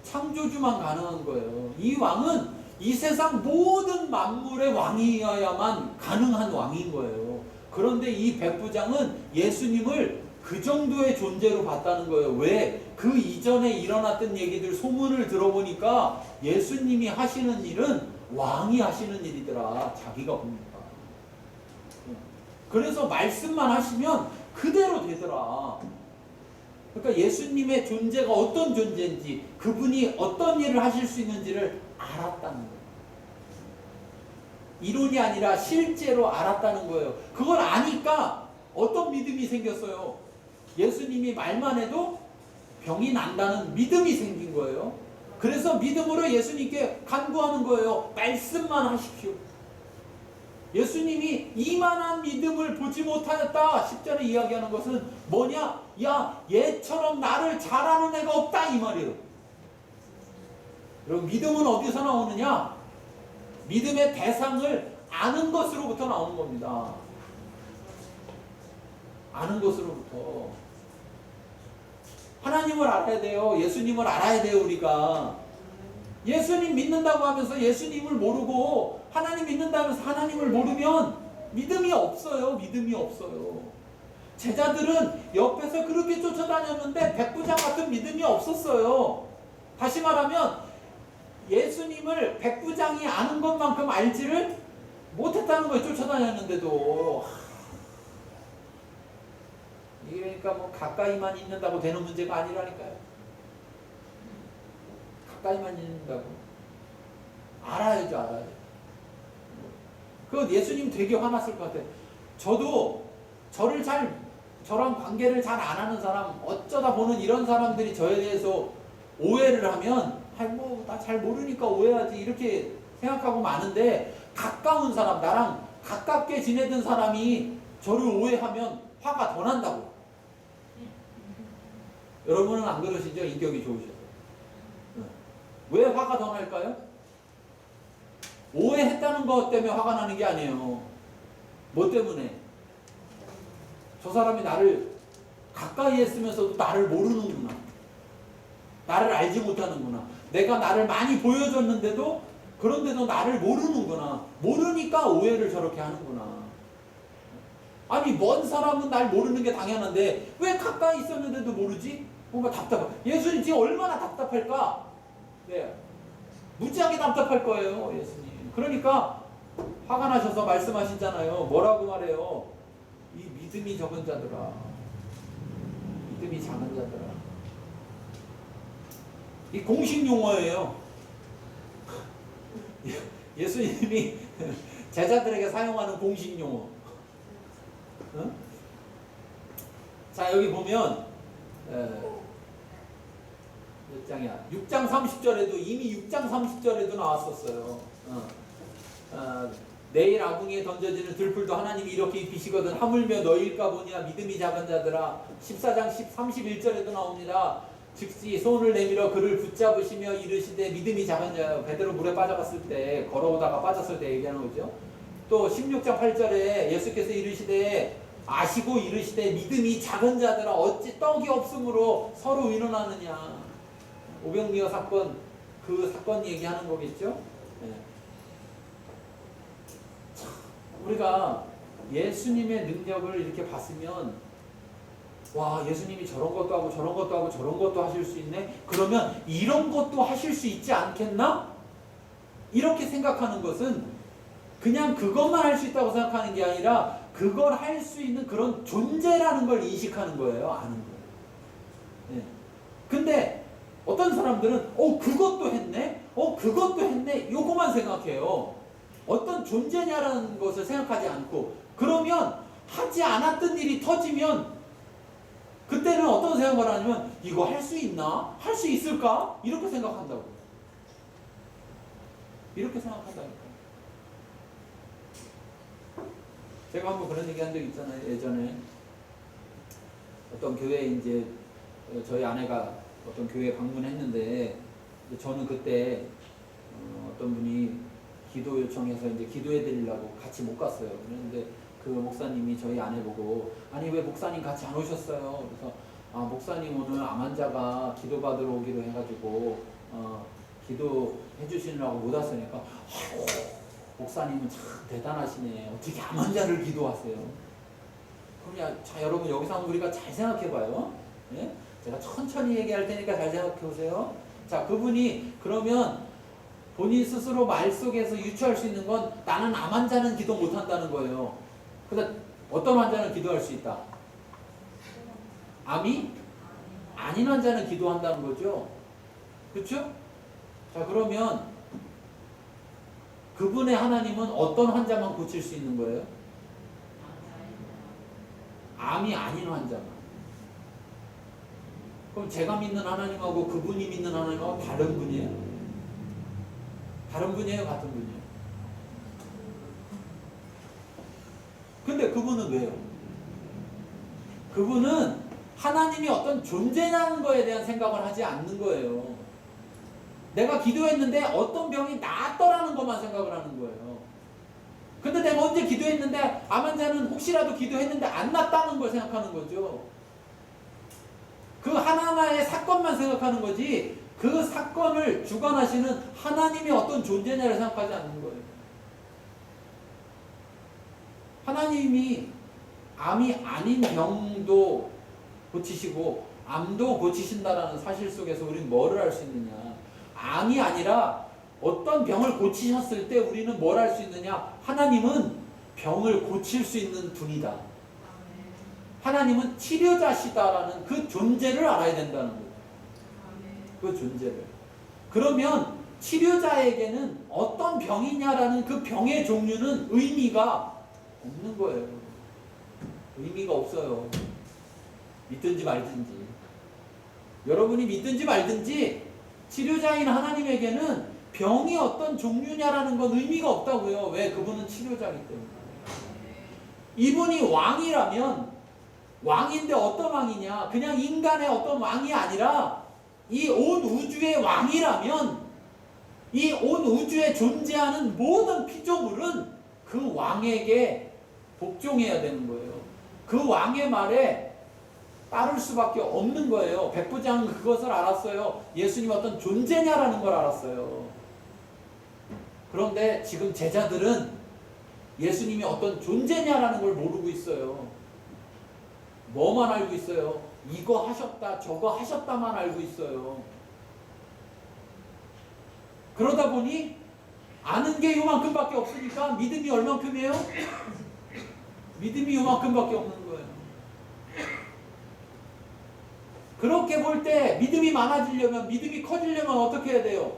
창조주만 가능한 거예요. 이 왕은 이 세상 모든 만물의 왕이어야만 가능한 왕인 거예요. 그런데 이 백부장은 예수님을 그 정도의 존재로 봤다는 거예요. 왜? 그 이전에 일어났던 얘기들 소문을 들어보니까 예수님이 하시는 일은 왕이 하시는 일이더라. 자기가 보니까. 그래서 말씀만 하시면 그대로 되더라. 그러니까 예수님의 존재가 어떤 존재인지 그분이 어떤 일을 하실 수 있는지를 알았다는 거예요. 이론이 아니라 실제로 알았다는 거예요. 그걸 아니까 어떤 믿음이 생겼어요? 예수님이 말만 해도 병이 난다는 믿음이 생긴 거예요. 그래서 믿음으로 예수님께 간구하는 거예요. 말씀만 하십시오. 예수님이 이만한 믿음을 보지 못하였다. 10절에 이야기하는 것은 뭐냐? 야, 얘처럼 나를 잘하는 애가 없다 이 말이에요. 여러분 믿음은 어디서 나오느냐? 믿음의 대상을 아는 것으로부터 나오는 겁니다. 아는 것으로부터. 하나님을 알아야 돼요. 예수님을 알아야 돼요. 우리가 예수님 믿는다고 하면서 예수님을 모르고 하나님 믿는다고 하면서 하나님을 모르면 믿음이 없어요. 믿음이 없어요. 제자들은 옆에서 그렇게 쫓아다녔는데 백부장 같은 믿음이 없었어요. 다시 말하면 예수님을 백부장이 아는 것만큼 알지를 못했다는 거예요. 쫓아다녔는데도. 그러니까 뭐 가까이만 있는다고 되는 문제가 아니라니까요. 가까이만 있는다고. 알아야죠, 알아야죠. 그 예수님 되게 화났을 것 같아요. 저도 저랑 관계를 잘 안 하는 사람, 어쩌다 보는 이런 사람들이 저에 대해서 오해를 하면, 나 잘 모르니까 오해하지, 이렇게 생각하고 마는데, 가까운 사람, 나랑 가깝게 지내던 사람이 저를 오해하면 화가 더 난다고. 여러분은 안 그러시죠? 인격이 좋으셔서. 왜 화가 더 날까요? 오해했다는 것 때문에 화가 나는 게 아니에요. 뭐 때문에? 저 사람이 나를 가까이 했으면서도 나를 모르는구나. 나를 알지 못하는구나. 내가 나를 많이 보여줬는데도 그런데도 나를 모르는구나. 모르니까 오해를 저렇게 하는구나. 아니 먼 사람은 날 모르는 게 당연한데 왜 가까이 있었는데도 모르지? 뭔가 답답해. 예수님 지금 얼마나 답답할까? 네. 무지하게 답답할 거예요. 예수님. 그러니까 화가 나셔서 말씀하시잖아요. 뭐라고 말해요? 이 믿음이 적은 자들아. 믿음이 작은 자들아. 이 공식 용어예요. 예수님이 제자들에게 사용하는 공식 용어. 자, 여기 보면 몇 장이야? 6장 30절에도 이미 6장 30절에도 나왔었어요. 내일 아궁이에 던져지는 들풀도 하나님이 이렇게 입히시거든 하물며 너희일까 보냐 믿음이 작은 자들아. 14장 31절에도 나옵니다. 즉시 손을 내밀어 그를 붙잡으시며 이르시되 믿음이 작은 자여. 베드로 물에 빠져갔을 때 걸어오다가 빠졌을 때 얘기하는 거죠. 또 16장 8절에 예수께서 이르시되 아시고 이르시되 믿음이 작은 자들아 어찌 떡이 없으므로 서로 위론하느냐. 오병이어 사건, 그 사건 얘기하는 거겠죠. 네. 우리가 예수님의 능력을 이렇게 봤으면 와, 예수님이 저런 것도 하고 저런 것도 하고 저런 것도 하실 수 있네? 그러면 이런 것도 하실 수 있지 않겠나? 이렇게 생각하는 것은 그냥 그것만 할 수 있다고 생각하는 게 아니라 그걸 할 수 있는 그런 존재라는 걸 인식하는 거예요. 아는 거예요. 네. 근데 어떤 사람들은 그것도 했네? 그것도 했네? 요거만 생각해요. 어떤 존재냐라는 것을 생각하지 않고, 그러면 하지 않았던 일이 터지면 그때는 어떤 생각을 하냐면 이거 할 수 있나? 할 수 있을까? 이렇게 생각한다고. 이렇게 생각한다니까. 제가 한번 그런 얘기 한 적 있잖아요. 예전에 어떤 교회에 이제 저희 아내가 어떤 교회에 방문했는데 저는 그때 어떤 분이 기도 요청해서 이제 기도해 드리려고 같이 못 갔어요. 그런데 그 목사님이 저희 아내 보고 아니 왜 목사님 같이 안 오셨어요? 그래서 목사님 오늘 암 환자가 기도 받으러 오기로 해가지고 기도해 주시느라고 못 왔으니까 아이고 목사님은 참 대단하시네. 어떻게 암 환자를 기도하세요? 그럼 자 여러분 여기서 한번 우리가 잘 생각해봐요. 예? 제가 천천히 얘기할 테니까 잘 생각해보세요. 자, 그분이 그러면 본인 스스로 말 속에서 유추할 수 있는 건 나는 암 환자는 기도 못한다는 거예요. 근데 어떤 환자는 기도할 수 있다? 암이 아닌 환자는 기도한다는 거죠. 그렇죠? 자, 그러면 그분의 하나님은 어떤 환자만 고칠 수 있는 거예요? 암이 아닌 환자만. 그럼 제가 믿는 하나님하고 그분이 믿는 하나님하고 다른 분이에요? 다른 분이에요? 같은 분이에요? 근데 그분은 왜요? 그분은 하나님이 어떤 존재냐는 거에 대한 생각을 하지 않는 거예요. 내가 기도했는데 어떤 병이 나았더라는 것만 생각을 하는 거예요. 근데 내가 언제 기도했는데 암 환자는 혹시라도 기도했는데 안 낫다는 걸 생각하는 거죠. 그 하나하나의 사건만 생각하는 거지 그 사건을 주관하시는 하나님이 어떤 존재냐를 생각하지 않는 거예요. 하나님이 암이 아닌 병도 고치시고 암도 고치신다라는 사실 속에서 우리는 뭐를 할 수 있느냐. 암이 아니라 어떤 병을 고치셨을 때 우리는 뭘 할 수 있느냐. 하나님은 병을 고칠 수 있는 분이다. 하나님은 치료자시다라는 그 존재를 알아야 된다는 거예요. 그 존재를. 그러면 치료자에게는 어떤 병이냐라는 그 병의 종류는 의미가 없는 거예요. 의미가 없어요. 믿든지 말든지. 여러분이 믿든지 말든지 치료자인 하나님에게는 병이 어떤 종류냐라는 건 의미가 없다고요. 왜? 그분은 치료자이기 때문에. 이분이 왕이라면 왕인데 어떤 왕이냐? 그냥 인간의 어떤 왕이 아니라 이 온 우주의 왕이라면 이 온 우주에 존재하는 모든 피조물은 그 왕에게 복종해야 되는 거예요. 그 왕의 말에 따를 수밖에 없는 거예요. 백부장은 그것을 알았어요. 예수님 어떤 존재냐라는 걸 알았어요. 그런데 지금 제자들은 예수님이 어떤 존재냐라는 걸 모르고 있어요. 뭐만 알고 있어요? 이거 하셨다, 저거 하셨다만 알고 있어요. 그러다 보니 아는 게 요만큼밖에 없으니까 믿음이 얼만큼이에요? 믿음이 요만큼밖에 없는 거예요. 그렇게 볼 때 믿음이 많아지려면, 믿음이 커지려면 어떻게 해야 돼요?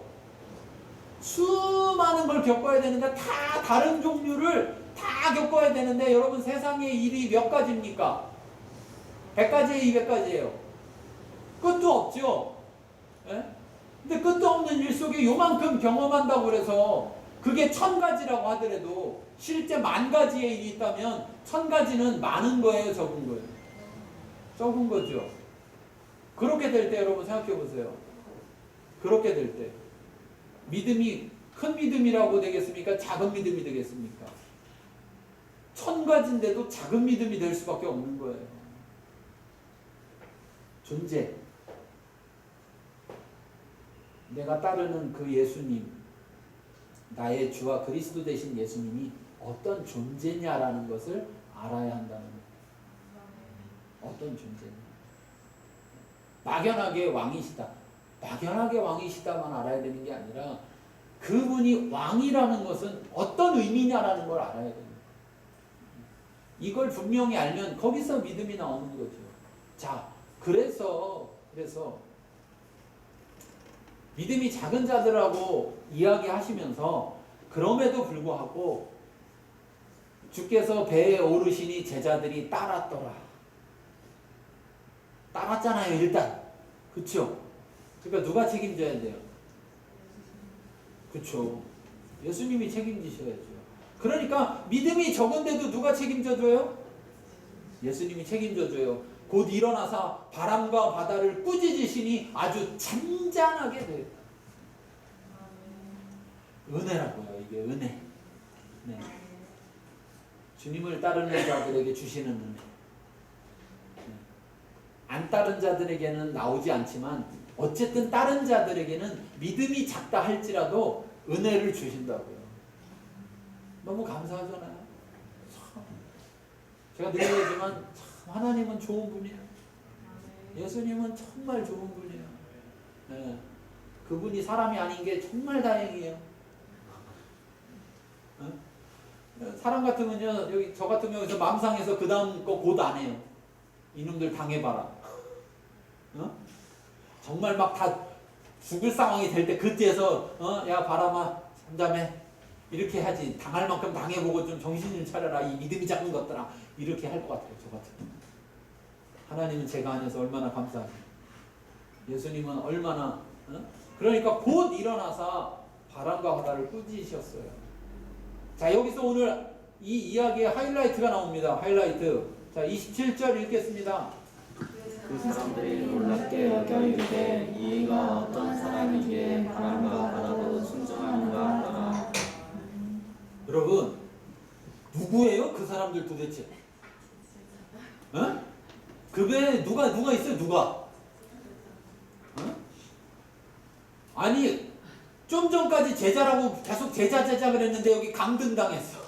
수많은 걸 겪어야 되는데 다 다른 종류를 다 겪어야 되는데 여러분 세상의 일이 몇 가지입니까? 100가지에 200가지예요. 끝도 없죠. 예? 근데 끝도 없는 일 속에 요만큼 경험한다고 그래서 그게 1000가지라고 하더라도 실제 10,000가지의 일이 있다면 1000가지는 많은 거예요, 적은 거예요? 적은 거죠. 그렇게 될 때 여러분 생각해 보세요. 그렇게 될 때 믿음이 큰 믿음이라고 되겠습니까? 작은 믿음이 되겠습니까? 1000가지인데도 작은 믿음이 될 수밖에 없는 거예요. 존재. 내가 따르는 그 예수님, 나의 주와 그리스도 되신 예수님이 어떤 존재냐라는 것을 알아야 한다는 거예요. 어떤 존재냐. 막연하게 왕이시다. 막연하게 왕이시다만 알아야 되는 게 아니라 그분이 왕이라는 것은 어떤 의미냐라는 걸 알아야 됩니다. 이걸 분명히 알면 거기서 믿음이 나오는 거죠. 자, 그래서 믿음이 작은 자들하고 이야기하시면서 그럼에도 불구하고 주께서 배에 오르시니 제자들이 따랐더라. 따랐잖아요, 일단. 그쵸? 그러니까 누가 책임져야 돼요? 그쵸? 예수님이 책임지셔야죠. 그러니까 믿음이 적은데도 누가 책임져줘요? 예수님이 책임져줘요. 곧 일어나서 바람과 바다를 꾸짖으시니 아주 잔잔하게 되었다. 은혜라고요. 이게 은혜. 네. 주님을 따르는 자들에게 주시는 은혜. 네. 안 따른 자들에게는 나오지 않지만 어쨌든 따른 자들에게는 믿음이 작다 할지라도 은혜를 주신다고요. 너무 감사하잖아요. 참. 제가 늘 얘기하지만 참 하나님은 좋은 분이에요. 예수님은 정말 좋은 분이에요. 네. 그분이 사람이 아닌 게 정말 다행이에요. 네? 사람 같으면요, 여기 저 같은 경우에서 맘상에서 그 다음 거 곧 안 해요. 이놈들 당해봐라. 어? 정말 막 다 죽을 상황이 될 때 그때에서 야 바람아 잠잠해 이렇게 하지. 당할 만큼 당해보고 좀 정신 좀 차려라 이 믿음이 작은 것들아 이렇게 할 것 같아요. 저 같은 경우. 하나님은 제가 안에서 얼마나 감사해요. 예수님은 얼마나 그러니까 곧 일어나서 바람과 바다를 꾸짖으셨어요. 자, 여기서 오늘 이 이야기의 하이라이트가 나옵니다. 하이라이트. 자, 27절 읽겠습니다. 그 사람들이 놀랍게 여겨 이르되 이가 어떤 사람이기에 바람과 바다도 순종하는가 하더라. 여러분, 누구예요? 그 사람들 도대체? 그 배에 누가 있어요? 누가? 아니, 좀 전까지 제자라고 계속 제자 그랬는데 여기 강등당했어.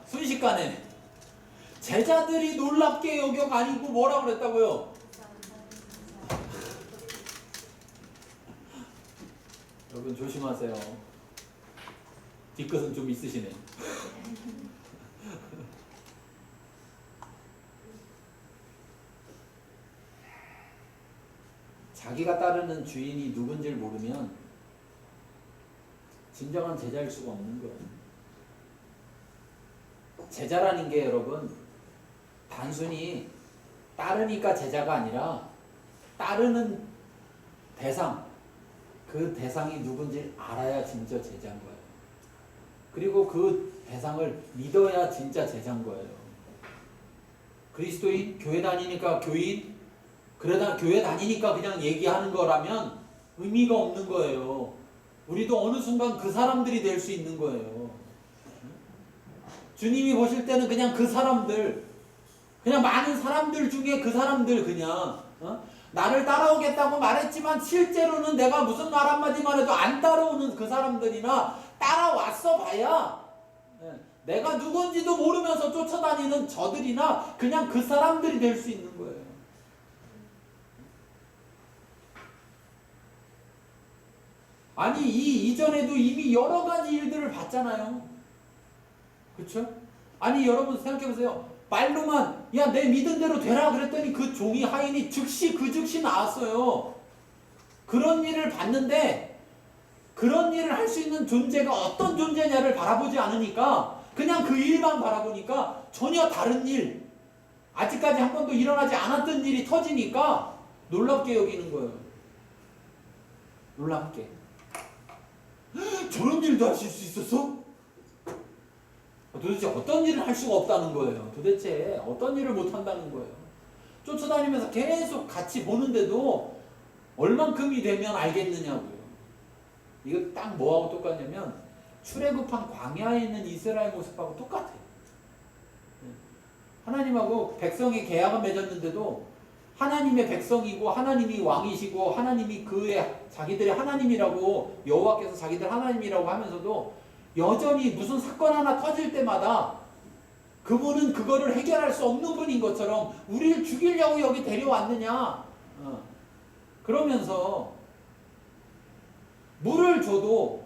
순식간에 제자들이 놀랍게 여겨 아니고 뭐라고 그랬다고요? 여러분 조심하세요. 뒤끝은 좀 있으시네. 자기가 따르는 주인이 누군지를 모르면 진정한 제자일 수가 없는 거예요. 제자라는 게 여러분 단순히 따르니까 제자가 아니라 따르는 대상, 그 대상이 누군지 알아야 진짜 제자인 거예요. 그리고 그 대상을 믿어야 진짜 제자인 거예요. 그리스도인, 교회 다니니까 교인, 그러다 교회 다니니까 그냥 얘기하는 거라면 의미가 없는 거예요. 우리도 어느 순간 그 사람들이 될 수 있는 거예요. 주님이 보실 때는 그냥 그 사람들, 그냥 많은 사람들 중에 그 사람들 그냥 나를 따라오겠다고 말했지만 실제로는 내가 무슨 말 한마디만 해도 안 따라오는 그 사람들이나 따라왔어 봐야 내가 누군지도 모르면서 쫓아다니는 저들이나 그냥 그 사람들이 될 수 있는 거예요. 아니 이전에도 이미 여러 가지 일들을 봤잖아요. 그렇죠? 아니 여러분 생각해보세요. 말로만 야 내 믿은 대로 되라 그랬더니 그 종이 하인이 즉시 나왔어요. 그런 일을 봤는데 그런 일을 할 수 있는 존재가 어떤 존재냐를 바라보지 않으니까 그냥 그 일만 바라보니까 전혀 다른 일, 아직까지 한 번도 일어나지 않았던 일이 터지니까 놀랍게 여기는 거예요. 놀랍게. 저런 일도 하실 수 있었어? 도대체 어떤 일을 할 수가 없다는 거예요. 도대체 어떤 일을 못 한다는 거예요. 쫓아다니면서 계속 같이 보는데도 얼만큼이 되면 알겠느냐고요. 이거 딱 뭐하고 똑같냐면 출애굽한 광야에 있는 이스라엘 모습하고 똑같아요. 하나님하고 백성이 계약을 맺었는데도 하나님의 백성이고 하나님이 왕이시고 하나님이 그의 자기들의 하나님이라고 여호와께서 자기들 하나님이라고 하면서도 여전히 무슨 사건 하나 터질 때마다 그분은 그거를 해결할 수 없는 분인 것처럼 우리를 죽이려고 여기 데려왔느냐. 그러면서 물을 줘도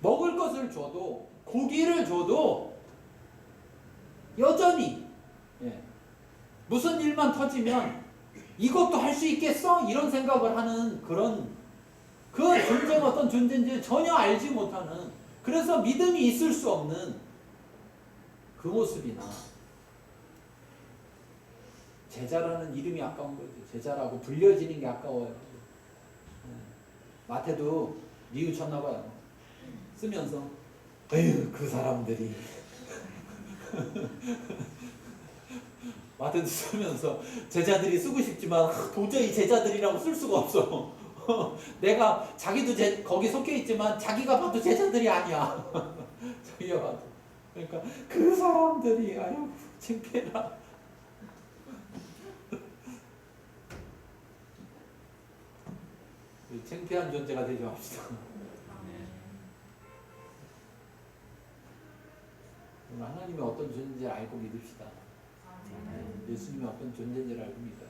먹을 것을 줘도 고기를 줘도 여전히 무슨 일만 터지면 이것도 할 수 있겠어? 이런 생각을 하는 그런 그 존재가 어떤 존재인지 전혀 알지 못하는, 그래서 믿음이 있을 수 없는 그 모습이나 제자라는 이름이 아까운 거죠. 제자라고 불려지는 게 아까워요. 마태도 뉘우쳤나 봐요. 쓰면서 에휴 그 사람들이 마태도 쓰면서 제자들이 쓰고 싶지만 도저히 제자들이라고 쓸 수가 없어. 내가 자기도 거기 속해 있지만 자기가 봐도 제자들이 아니야. 자기가 봐도. 그러니까 그 사람들이 아유 창피해라. 창피한 존재가 되지 맙시다. 하나님이 어떤 존재인지를 알고 믿읍시다. 예수님이 어떤 존재인지를 알고 믿어요.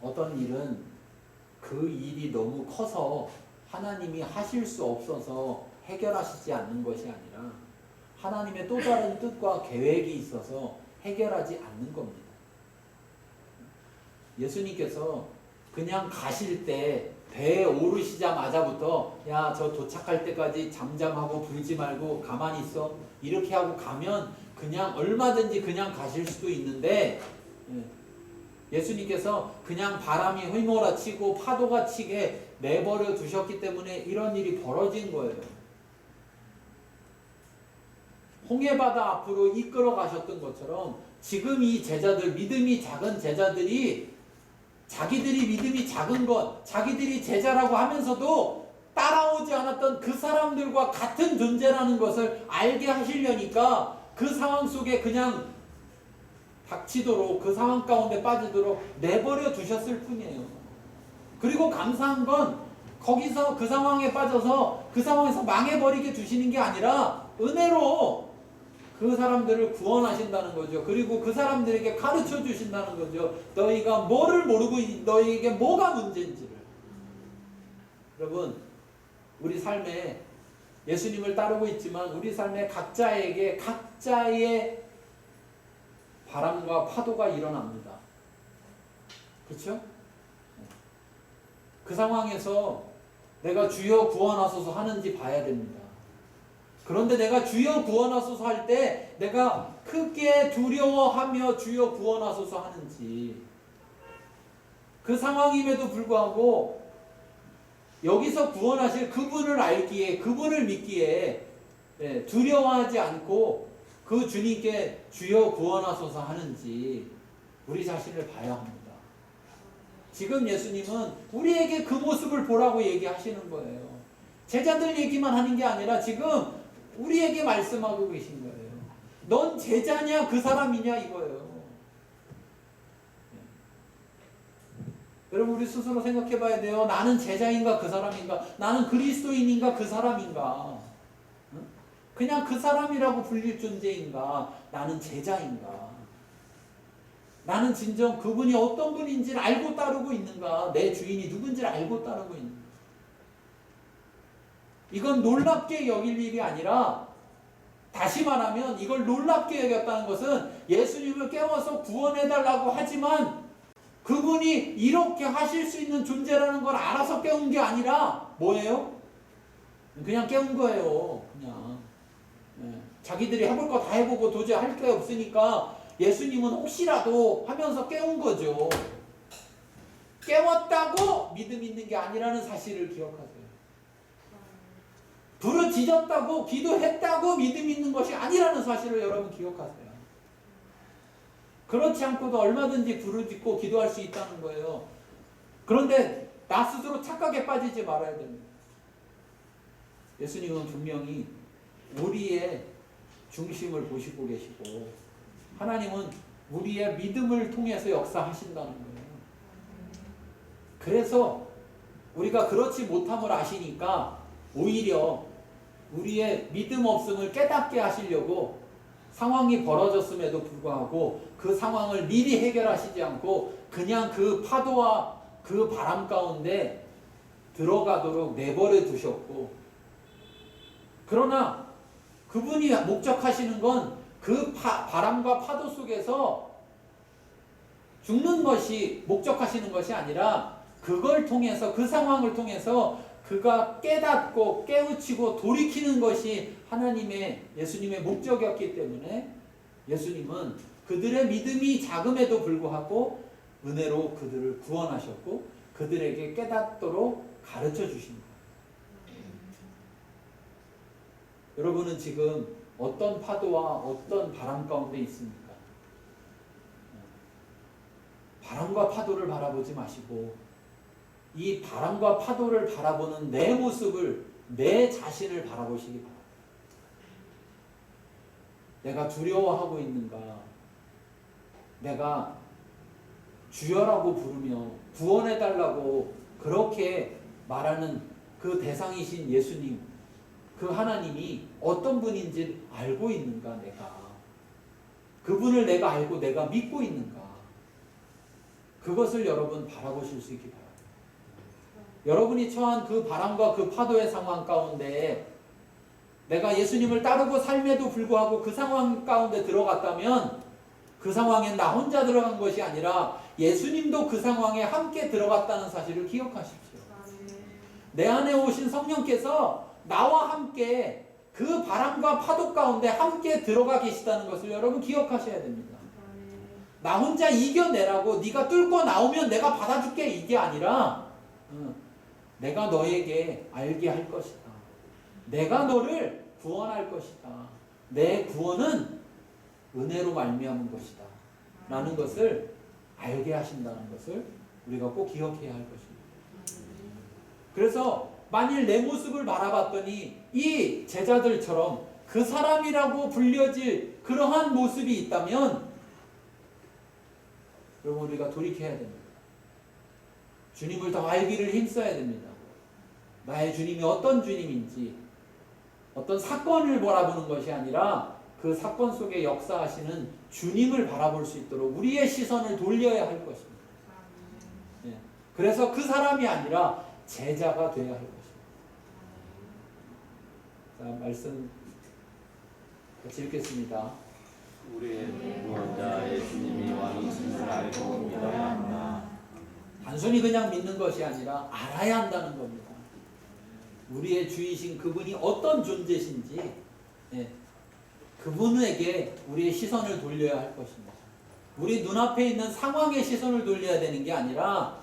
어떤 일은 그 일이 너무 커서 하나님이 하실 수 없어서 해결하시지 않는 것이 아니라 하나님의 또 다른 뜻과 계획이 있어서 해결하지 않는 겁니다. 예수님께서 그냥 가실 때 배에 오르시자마자부터 야 저 도착할 때까지 잠잠하고 불지 말고 가만히 있어 이렇게 하고 가면 그냥 얼마든지 그냥 가실 수도 있는데, 예수님께서 그냥 바람이 휘몰아치고 파도가 치게 내버려 두셨기 때문에 이런 일이 벌어진 거예요. 홍해바다 앞으로 이끌어 가셨던 것처럼 지금 이 제자들, 믿음이 작은 제자들이 자기들이 믿음이 작은 것, 자기들이 제자라고 하면서도 따라오지 않았던 그 사람들과 같은 존재라는 것을 알게 하시려니까 그 상황 속에 그냥 닥치도록, 그 상황 가운데 빠지도록 내버려 두셨을 뿐이에요. 그리고 감사한 건 거기서 그 상황에 빠져서 그 상황에서 망해버리게 두시는 게 아니라 은혜로 그 사람들을 구원하신다는 거죠. 그리고 그 사람들에게 가르쳐 주신다는 거죠. 너희가 뭐를 모르고 너희에게 뭐가 문제인지를. 여러분, 우리 삶에 예수님을 따르고 있지만 우리 삶에 각자에게 각자의 바람과 파도가 일어납니다. 그렇죠? 그 상황에서 내가 주여 구원하소서 하는지 봐야 됩니다. 그런데 내가 주여 구원하소서 할 때 내가 크게 두려워하며 주여 구원하소서 하는지, 그 상황임에도 불구하고 여기서 구원하실 그분을 알기에, 그분을 믿기에 두려워하지 않고 그 주님께 주여 구원하소서 하는지 우리 자신을 봐야 합니다. 지금 예수님은 우리에게 그 모습을 보라고 얘기하시는 거예요. 제자들 얘기만 하는 게 아니라 지금 우리에게 말씀하고 계신 거예요. 넌 제자냐 그 사람이냐 이거예요. 여러분, 우리 스스로 생각해 봐야 돼요. 나는 제자인가 그 사람인가? 나는 그리스도인인가 그 사람인가? 그냥 그 사람이라고 불릴 존재인가? 나는 제자인가? 나는 진정 그분이 어떤 분인지를 알고 따르고 있는가? 내 주인이 누군지를 알고 따르고 있는가? 이건 놀랍게 여길 일이 아니라, 다시 말하면 이걸 놀랍게 여겼다는 것은 예수님을 깨워서 구원해달라고 하지만 그분이 이렇게 하실 수 있는 존재라는 걸 알아서 깨운 게 아니라 뭐예요? 그냥 깨운 거예요. 그냥 자기들이 해볼 거 다 해보고 도저히 할 게 없으니까 예수님은 혹시라도 하면서 깨운 거죠. 깨웠다고 믿음 있는 게 아니라는 사실을 기억하세요. 부르짖었다고 기도했다고 믿음 있는 것이 아니라는 사실을 여러분 기억하세요. 그렇지 않고도 얼마든지 부르짖고 기도할 수 있다는 거예요. 그런데 나 스스로 착각에 빠지지 말아야 됩니다. 예수님은 분명히 우리의 중심을 보시고 계시고 하나님은 우리의 믿음을 통해서 역사하신다는 거예요. 그래서 우리가 그렇지 못함을 아시니까 오히려 우리의 믿음 없음을 깨닫게 하시려고 상황이 벌어졌음에도 불구하고 그 상황을 미리 해결하시지 않고 그냥 그 파도와 그 바람 가운데 들어가도록 내버려 두셨고, 그러나 그분이 목적하시는 건 그 바람과 파도 속에서 죽는 것이 목적하시는 것이 아니라 그걸 통해서, 그 상황을 통해서 그가 깨닫고 깨우치고 돌이키는 것이 하나님의, 예수님의 목적이었기 때문에 예수님은 그들의 믿음이 작음에도 불구하고 은혜로 그들을 구원하셨고 그들에게 깨닫도록 가르쳐 주십니다. 여러분은 지금 어떤 파도와 어떤 바람 가운데 있습니까? 바람과 파도를 바라보지 마시고 이 바람과 파도를 바라보는 내 모습을, 내 자신을 바라보시기 바랍니다. 내가 두려워하고 있는가? 내가 주여라고 부르며 구원해달라고 그렇게 말하는 그 대상이신 예수님, 그 하나님이 어떤 분인지 알고 있는가? 내가 그분을 내가 알고 내가 믿고 있는가? 그것을 여러분 바라보실 수 있기 바랍니다. 여러분이 처한 그 바람과 그 파도의 상황 가운데 내가 예수님을 따르고 삶에도 불구하고 그 상황 가운데 들어갔다면 그 상황엔 나 혼자 들어간 것이 아니라 예수님도 그 상황에 함께 들어갔다는 사실을 기억하십시오. 내 안에 오신 성령께서 나와 함께 그 바람과 파도 가운데 함께 들어가 계시다는 것을 여러분 기억하셔야 됩니다. 나 혼자 이겨내라고 네가 뚫고 나오면 내가 받아줄게 이게 아니라 내가 너에게 알게 할 것이다. 내가 너를 구원할 것이다. 내 구원은 은혜로 말미암은 것이다. 라는 것을 알게 하신다는 것을 우리가 꼭 기억해야 할 것입니다. 그래서 만일 내 모습을 바라봤더니 이 제자들처럼 그 사람이라고 불려질 그러한 모습이 있다면 여러분 우리가 돌이켜야 됩니다. 주님을 더 알기를 힘써야 됩니다. 나의 주님이 어떤 주님인지, 어떤 사건을 바라보는 것이 아니라 그 사건 속에 역사하시는 주님을 바라볼 수 있도록 우리의 시선을 돌려야 할 것입니다. 네. 그래서 그 사람이 아니라 제자가 되어야 할 것입니다. 자, 말씀 같이 읽겠습니다. 우리의 구원자 예수님이 왕이신 줄 알고 믿어야 한다. 단순히 그냥 믿는 것이 아니라 알아야 한다는 겁니다. 우리의 주이신 그분이 어떤 존재신지, 예, 그분에게 우리의 시선을 돌려야 할 것입니다. 우리 눈앞에 있는 상황에 시선을 돌려야 되는 게 아니라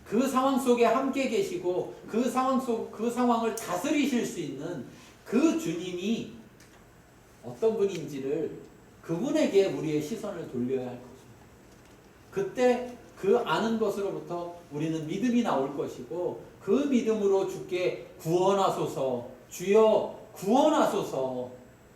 그 상황 속에 함께 계시고 그 상황을 다스리실 수 있는 그 주님이 어떤 분인지를, 그분에게 우리의 시선을 돌려야 할 것입니다. 그때 그 아는 것으로부터 우리는 믿음이 나올 것이고 그 믿음으로 주께 구원하소서, 주여 구원하소서,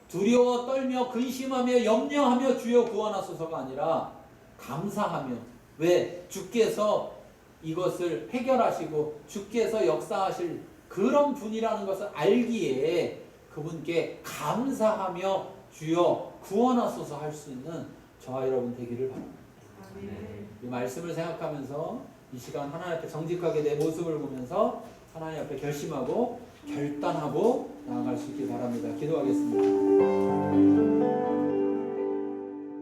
두려워 떨며 근심하며 염려하며 주여 구원하소서가 아니라 감사하며, 왜? 주께서 이것을 해결하시고 주께서 역사하실 그런 분이라는 것을 알기에 그분께 감사하며 주여 구원하소서 할 수 있는 저와 여러분 되기를 바랍니다. 이 말씀을 생각하면서 이 시간 하나님 앞에 정직하게 내 모습을 보면서 하나님 앞에 결심하고 결단하고 나아갈 수 있길 바랍니다. 기도하겠습니다.